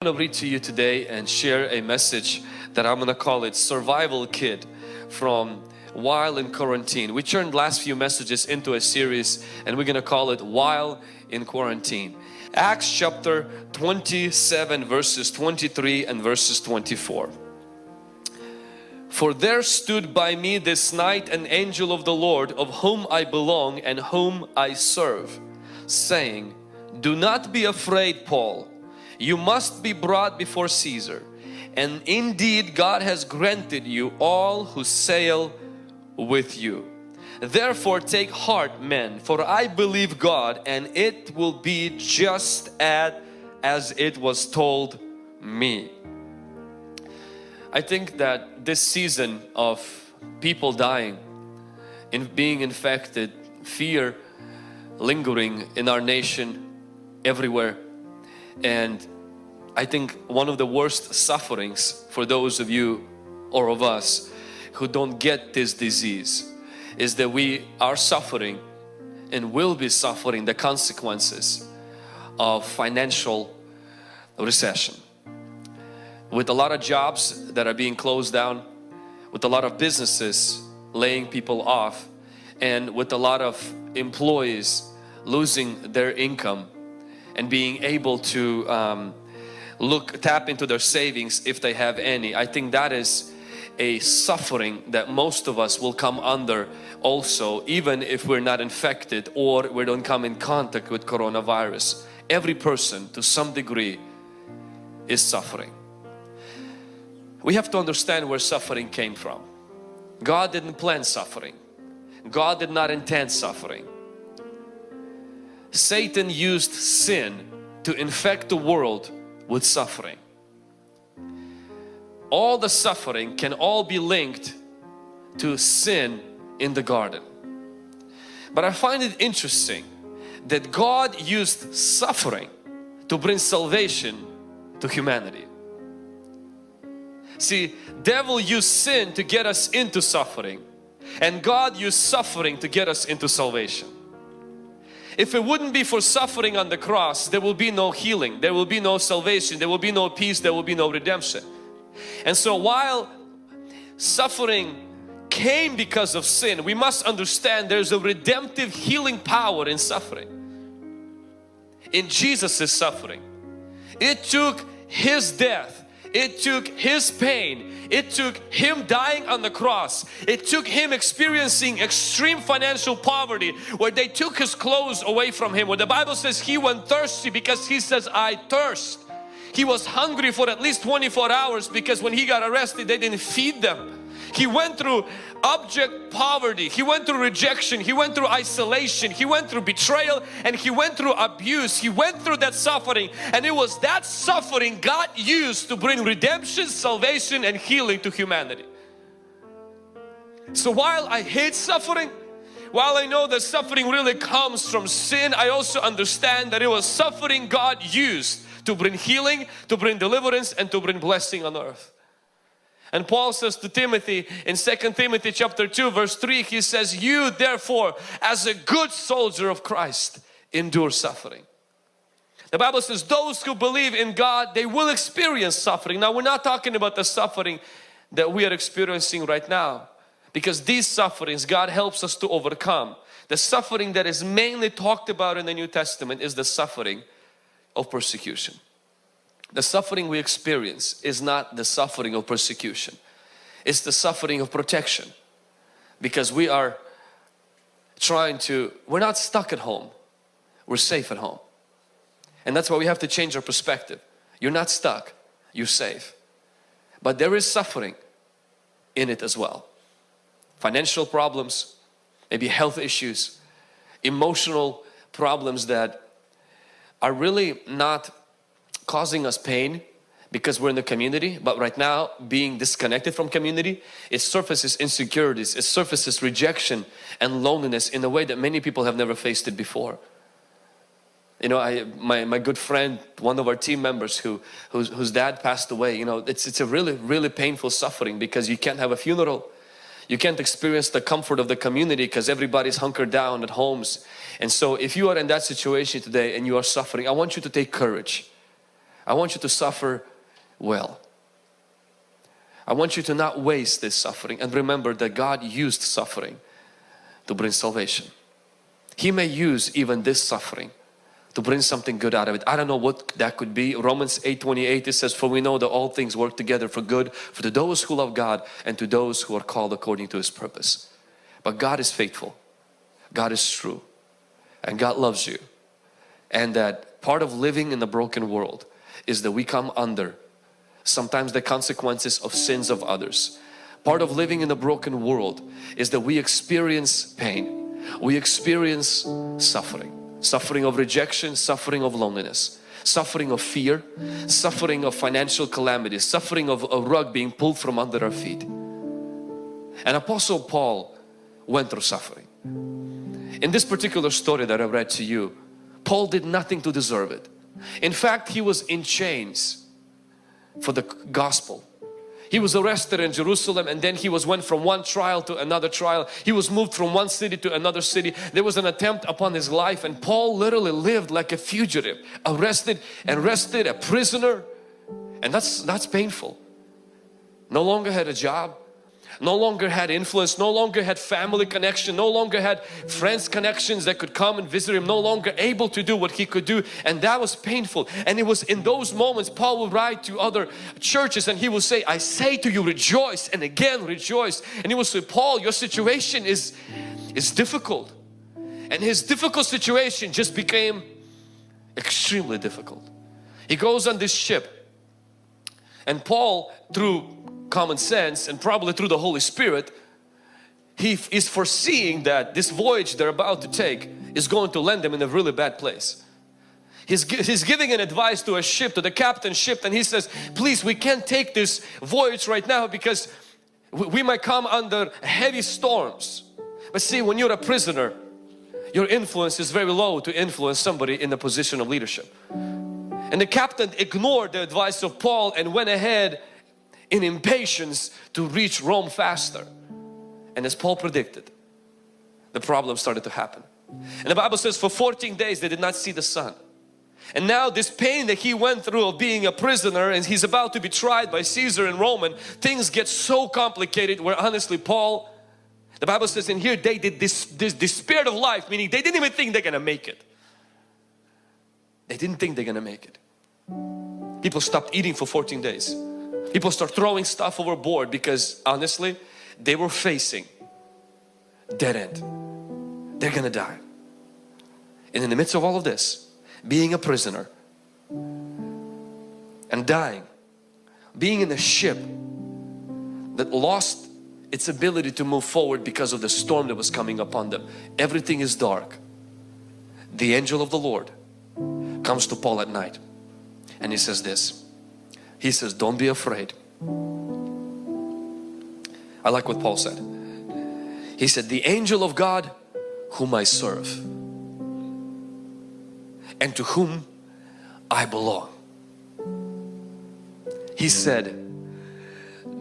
I'm going to read to you today and share a message that I'm going to call it Survival Kit from While in Quarantine. We turned last few messages into a series and we're going to call it While in Quarantine. Acts chapter 27 verses 23 and verses 24. For there stood by me this night an angel of the Lord, of whom I belong and whom I serve, saying, do not be afraid, Paul. You must be brought before Caesar, and indeed God has granted you all who sail with you. Therefore take heart, men, for I believe God, and it will be just as it was told me. I think that this season of people dying, in being infected, fear lingering in our nation everywhere, and I think one of the worst sufferings for those of you or of us who don't get this disease is that we are suffering and will be suffering the consequences of financial recession. With a lot of jobs that are being closed down, with a lot of businesses laying people off, and with a lot of employees losing their income and being able to tap into their savings if they have any. I think that is a suffering that most of us will come under also, even if we're not infected or we don't come in contact with coronavirus. Every person to some degree is suffering. We have to understand where suffering came from. God didn't plan suffering. God did not intend suffering. Satan used sin to infect the world with suffering. All the suffering can all be linked to sin in the garden. But I find it interesting that God used suffering to bring salvation to humanity. See, devil used sin to get us into suffering, and God used suffering to get us into salvation. If it wouldn't be for suffering on the cross, there will be no healing, there will be no salvation, there will be no peace, there will be no redemption. And so while suffering came because of sin, we must understand there's a redemptive healing power in suffering. In Jesus' suffering, it took His death, it took His pain, it took Him dying on the cross, it took Him experiencing extreme financial poverty where they took His clothes away from Him, where the Bible says He went thirsty because He says, I thirst. He was hungry for at least 24 hours because when He got arrested they didn't feed them. He went through abject poverty, He went through rejection, He went through isolation, He went through betrayal, and He went through abuse. He went through that suffering, and it was that suffering God used to bring redemption, salvation and healing to humanity. So while I hate suffering, while I know that suffering really comes from sin, I also understand that it was suffering God used to bring healing, to bring deliverance and to bring blessing on earth. And Paul says to Timothy in 2 Timothy chapter 2 verse 3, he says, you therefore as a good soldier of Christ endure suffering. The Bible says those who believe in God, they will experience suffering. Now we're not talking about the suffering that we are experiencing right now, because these sufferings God helps us to overcome. The suffering that is mainly talked about in the New Testament is the suffering of persecution. The suffering we experience is not the suffering of persecution. It's the suffering of protection, because we are we're not stuck at home. We're safe at home. And that's why we have to change our perspective. You're not stuck, you're safe. But there is suffering in it as well. Financial problems, maybe health issues, emotional problems that are really not causing us pain because we're in the community, but right now being disconnected from community, it surfaces insecurities, it surfaces rejection and loneliness in a way that many people have never faced it before. You know, my good friend, one of our team members whose dad passed away, you know, it's a really painful suffering because you can't have a funeral. You can't experience the comfort of the community because everybody's hunkered down at homes. And so if you are in that situation today and you are suffering, I want you to take courage. I want you to suffer well. I want you to not waste this suffering, and remember that God used suffering to bring salvation. He may use even this suffering to bring something good out of it. I don't know what that could be. Romans 8:28, it says, for we know that all things work together for good for those who love God and to those who are called according to His purpose. But God is faithful. God is true. And God loves you. And that part of living in the broken world is that we come under sometimes the consequences of sins of others. Part of living in the broken world is that we experience pain. We experience suffering. Suffering of rejection, suffering of loneliness, suffering of fear, suffering of financial calamities, suffering of a rug being pulled from under our feet. And Apostle Paul went through suffering. In this particular story that I read to you, Paul did nothing to deserve it. In fact, he was in chains for the gospel. He was arrested in Jerusalem, and then he went from one trial to another trial. He was moved from one city to another city. There was an attempt upon his life, and Paul literally lived like a fugitive, arrested, a prisoner. And that's painful. No longer had a job, no longer had influence, no longer had family connection, no longer had friends connections that could come and visit him, no longer able to do what he could do, and that was painful. And it was in those moments Paul would write to other churches and he would say, I say to you, rejoice, and again rejoice. And he would say, Paul, your situation is difficult. And his difficult situation just became extremely difficult. He goes on this ship, and Paul, through common sense and probably through the Holy Spirit, he is foreseeing that this voyage they're about to take is going to land them in a really bad place. He's giving an advice to a ship, to the captain's ship, and he says, please, we can't take this voyage right now because we might come under heavy storms. But see, when you're a prisoner, your influence is very low to influence somebody in a position of leadership. And the captain ignored the advice of Paul and went ahead in impatience to reach Rome faster. And as Paul predicted, the problem started to happen. And the Bible says for 14 days they did not see the sun. And now this pain that he went through of being a prisoner, and he's about to be tried by Caesar and Roman, things get so complicated where honestly Paul, the Bible says in here, they did this despair of life, meaning they didn't even think they're gonna make it. They didn't think they're gonna make it. People stopped eating for 14 days. People start throwing stuff overboard because honestly, they were facing dead end. They're gonna die. And in the midst of all of this, being a prisoner and dying, being in a ship that lost its ability to move forward because of the storm that was coming upon them. Everything is dark. The angel of the Lord comes to Paul at night and he says this. He says, don't be afraid. I like what Paul said. He said, the angel of God whom I serve and to whom I belong. He said,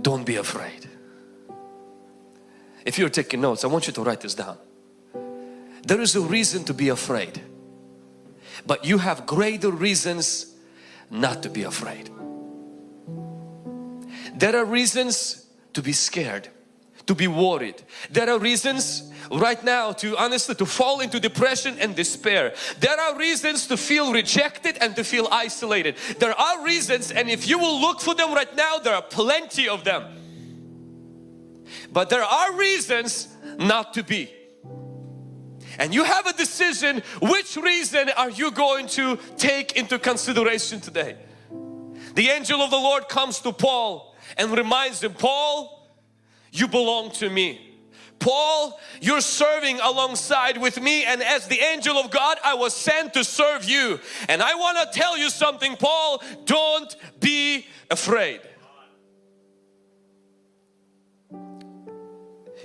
don't be afraid. If you're taking notes, I want you to write this down. There is a reason to be afraid, but you have greater reasons not to be afraid. There are reasons to be scared, to be worried. There are reasons right now to honestly to fall into depression and despair. There are reasons to feel rejected and to feel isolated. There are reasons, and if you will look for them right now, there are plenty of them. But there are reasons not to be. And you have a decision, which reason are you going to take into consideration today? The angel of the Lord comes to Paul and reminds him, Paul, you belong to me. Paul, you're serving alongside with me, and as the angel of God, I was sent to serve you. And I want to tell you something, Paul, don't be afraid.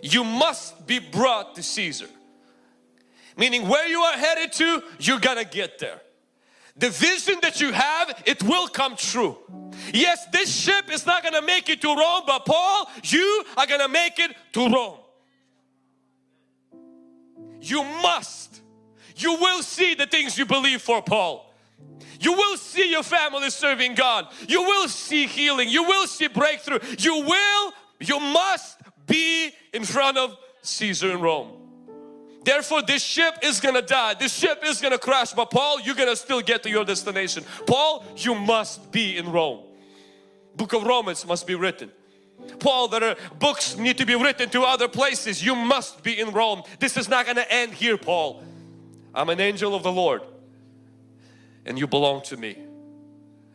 You must be brought to Caesar. Meaning where you are headed to, you're gonna get there. The vision that you have, it will come true. Yes, this ship is not gonna make it to Rome, but Paul, you are gonna make it to Rome. You will see the things you believe for, Paul. You will see your family serving God. You will see healing. You will see breakthrough. You must be in front of Caesar in Rome. Therefore this ship is gonna die. This ship is gonna crash. But Paul, you're gonna still get to your destination. Paul, you must be in Rome. Book of Romans must be written. Paul, there are books need to be written to other places. You must be in Rome. This is not gonna end here, Paul. I'm an angel of the Lord and you belong to me.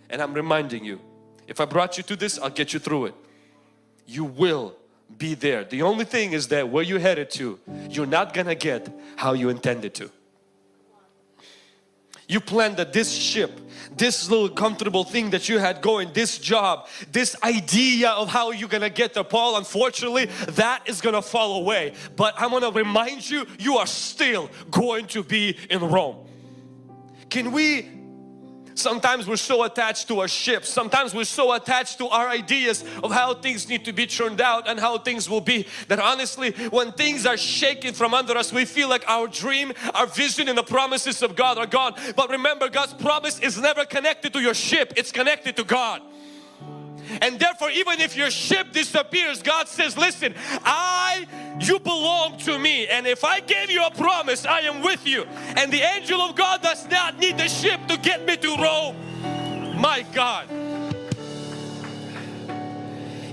And I'm reminding you, if I brought you to this, I'll get you through it. You will be there. The only thing is that where you're headed to, you're not gonna get how you intended to. You planned that this ship, this little comfortable thing that you had going, this job, this idea of how you're gonna get there, Paul, unfortunately that is gonna fall away. But I'm gonna remind you, you are still going to be in Rome. Sometimes we're so attached to our ship. Sometimes we're so attached to our ideas of how things need to be turned out and how things will be, that honestly when things are shaken from under us, we feel like our dream, our vision and the promises of God are gone. But remember, God's promise is never connected to your ship. It's connected to God. And therefore even if your ship disappears, God says, listen, you belong to me, and if I gave you a promise, I am with you. And the angel of God does not need the ship to get me to Rome. My God.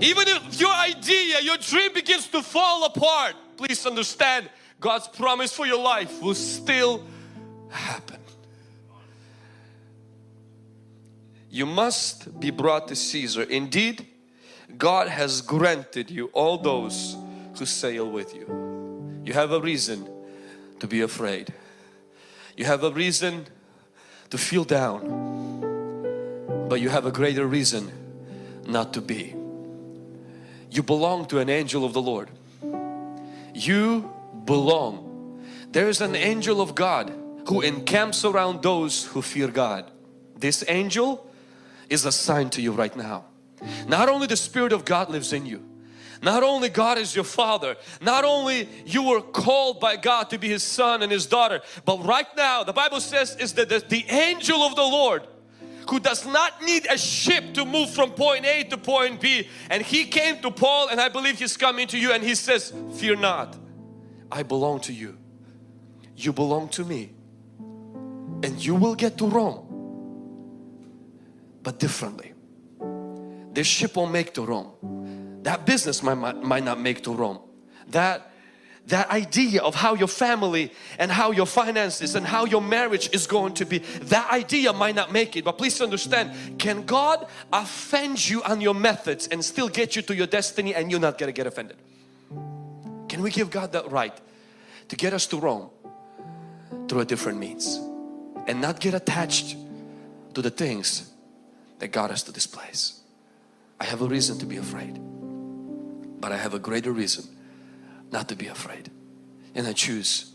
Even if your idea, your dream begins to fall apart, please understand God's promise for your life will still happen. You must be brought to Caesar. Indeed, God has granted you all those who sail with you. You have a reason to be afraid. You have a reason to feel down, but you have a greater reason not to be. You belong to an angel of the Lord. You belong. There is an angel of God who encamps around those who fear God. This angel is assigned to you right now. Not only the Spirit of God lives in you, not only God is your Father, not only you were called by God to be His son and His daughter, but right now the Bible says is that the angel of the Lord, who does not need a ship to move from point A to point B, and he came to Paul, and I believe he's coming to you, and he says, fear not, I belong to you. You belong to me, and you will get to Rome, but differently. This ship won't make to Rome. That business might not make to Rome. That idea of how your family and how your finances and how your marriage is going to be, that idea might not make it. But please understand, can God offend you on your methods and still get you to your destiny and you're not going to get offended? Can we give God that right to get us to Rome through a different means and not get attached to the things that got us to this place? I have a reason to be afraid, but I have a greater reason not to be afraid, and I choose